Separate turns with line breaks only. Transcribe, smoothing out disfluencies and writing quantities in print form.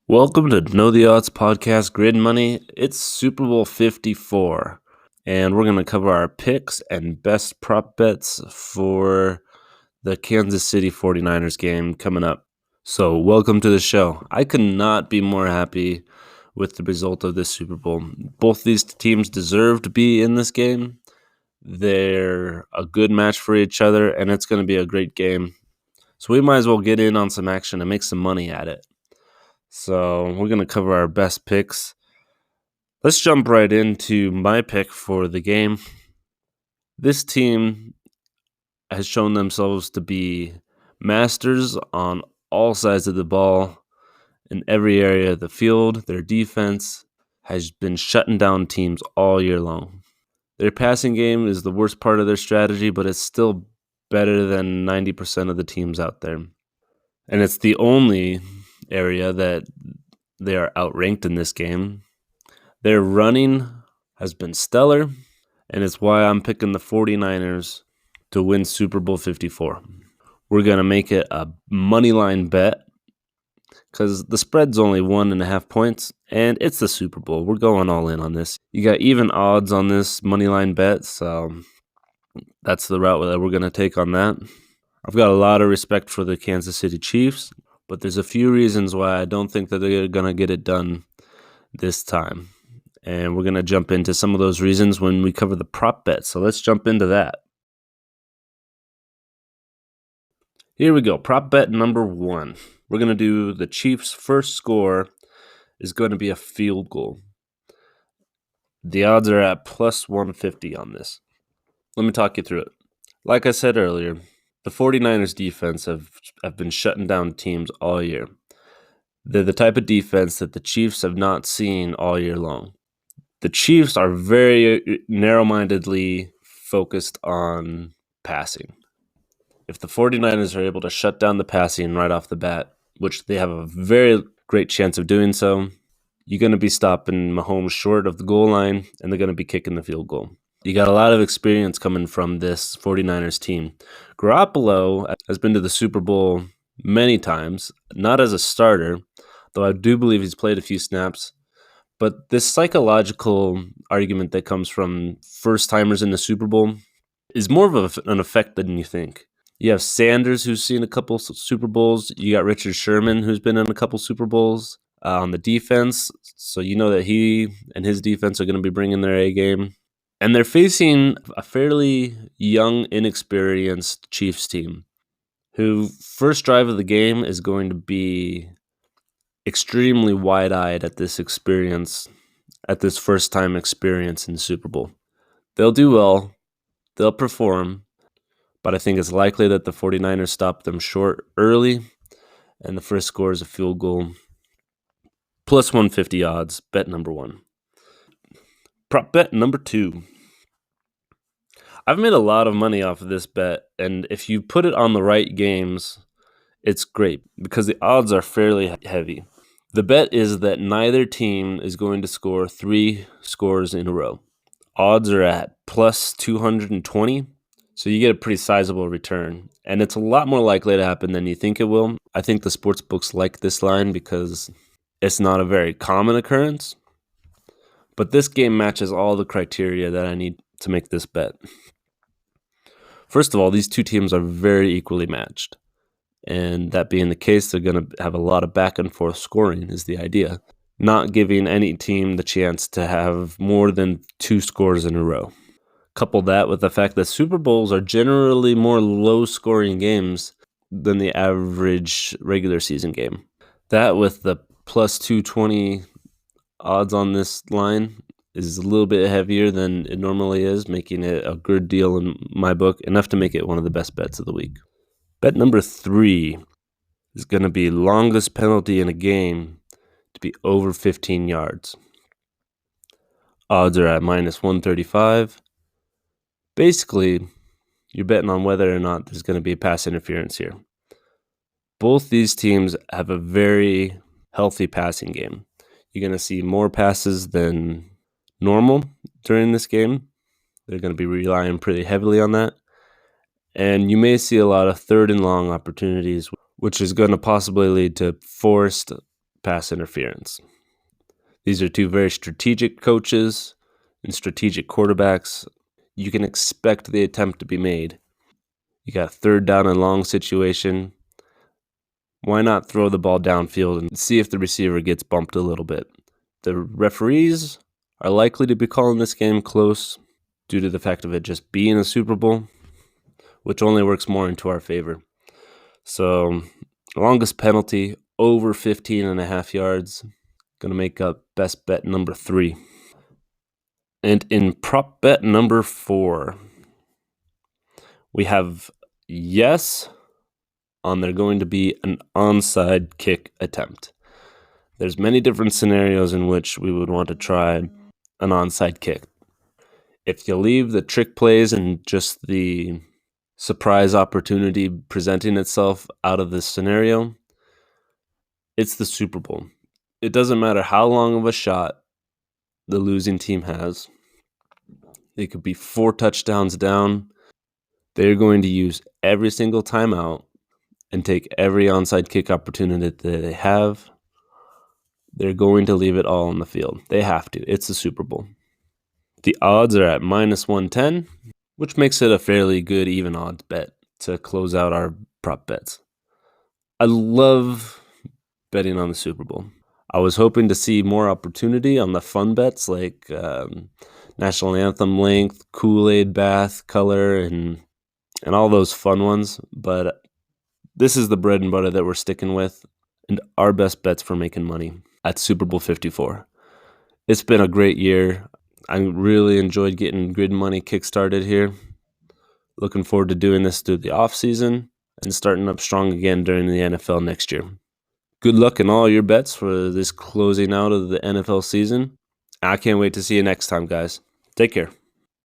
Welcome to Know the Odds podcast, Grid Money. It's Super Bowl 54, and we're going to cover our picks and best prop bets for the Kansas City 49ers game coming up. So welcome to the show. I could not be more happy with the result of this Super Bowl. Both these teams deserve to be in this game. They're a good match for each other, and it's going to be a great game. So we might as well get in on some action and make some money at it. So we're going to cover our best picks. Let's jump right into my pick for the game. This team has shown themselves to be masters on all sides of the ball in every area of the field. Their defense has been shutting down teams all year long. Their passing game is the worst part of their strategy, but it's still better than 90% of the teams out there. And it's the only area that they are outranked in this game. Their running has been stellar, and it's why I'm picking the 49ers to win Super Bowl 54. We're going to make it a money line bet because the spread's only 1.5 points, and it's the Super Bowl. We're going all in on this. You got even odds on this money line bet, so that's the route that we're going to take on that. I've got a lot of respect for the Kansas City Chiefs, but there's a few reasons why I don't think that they're going to get it done this time. And we're going to jump into some of those reasons when we cover the prop bet. So let's jump into that. Here we go. Prop bet number 1. We're going to do the Chiefs' first score is going to be a field goal. The odds are at plus 150 on this. Let me talk you through it. Like I said earlier, the 49ers defense have been shutting down teams all year. They're the type of defense that the Chiefs have not seen all year long. The Chiefs are very narrow-mindedly focused on passing. If the 49ers are able to shut down the passing right off the bat, which they have a very great chance of doing so, you're going to be stopping Mahomes short of the goal line, and they're going to be kicking the field goal. You got a lot of experience coming from this 49ers team. Garoppolo has been to the Super Bowl many times, not as a starter, though I do believe he's played a few snaps. But this psychological argument that comes from first-timers in the Super Bowl is more of an effect than you think. You have Sanders, who's seen a couple Super Bowls. You got Richard Sherman, who's been in a couple Super Bowls on the defense. So you know that he and his defense are going to be bringing their A game. And they're facing a fairly young, inexperienced Chiefs team who first drive of the game is going to be extremely wide-eyed at this experience, at this first-time experience in the Super Bowl. They'll do well. They'll perform. But I think it's likely that the 49ers stop them short early, and the first score is a field goal. Plus 150 odds, bet number 1. Prop bet number 2. I've made a lot of money off of this bet, and if you put it on the right games, it's great because the odds are fairly heavy. The bet is that neither team is going to score 3 scores in a row. Odds are at plus 220, so you get a pretty sizable return, and it's a lot more likely to happen than you think it will. I think the sports books like this line because it's not a very common occurrence. But this game matches all the criteria that I need to make this bet. First of all, these two teams are very equally matched. And that being the case, they're going to have a lot of back and forth scoring is the idea. Not giving any team the chance to have more than 2 scores in a row. Couple that with the fact that Super Bowls are generally more low-scoring games than the average regular season game. That with the plus 220 odds on this line is a little bit heavier than it normally is, making it a good deal in my book, enough to make it one of the best bets of the week. Bet number 3 is going to be longest penalty in a game to be over 15 yards. Odds are at minus 135. Basically, you're betting on whether or not there's going to be pass interference here. Both these teams have a very healthy passing game. You're going to see more passes than normal during this game. They're going to be relying pretty heavily on that. And you may see a lot of 3rd and long opportunities, which is going to possibly lead to forced pass interference. These are two very strategic coaches and strategic quarterbacks. You can expect the attempt to be made. You got a third down and long situation. Why not throw the ball downfield and see if the receiver gets bumped a little bit? The referees are likely to be calling this game close due to the fact of it just being a Super Bowl, which only works more into our favor. So, longest penalty, over 15.5 yards. Going to make up best bet number 3. And in prop bet number 4, we have yes on there going to be an onside kick attempt. There's many different scenarios in which we would want to try an onside kick. If you leave the trick plays and just the surprise opportunity presenting itself out of this scenario, it's the Super Bowl. It doesn't matter how long of a shot the losing team has. They could be 4 touchdowns down. They're going to use every single timeout and take every onside kick opportunity that they have. They're going to leave it all on the field. They have to. It's the Super Bowl. The odds are at -110, which makes it a fairly good even odds bet to close out our prop bets. I love betting on the Super Bowl. I was hoping to see more opportunity on the fun bets like national anthem length, Kool-Aid bath color, and all those fun ones, but this is the bread and butter that we're sticking with, and our best bets for making money at Super Bowl 54. It's been a great year. I really enjoyed getting Grid Money kickstarted here. Looking forward to doing this through the off season and starting up strong again during the NFL next year. Good luck in all your bets for this closing out of the NFL season. I can't wait to see you next time, guys. Take care.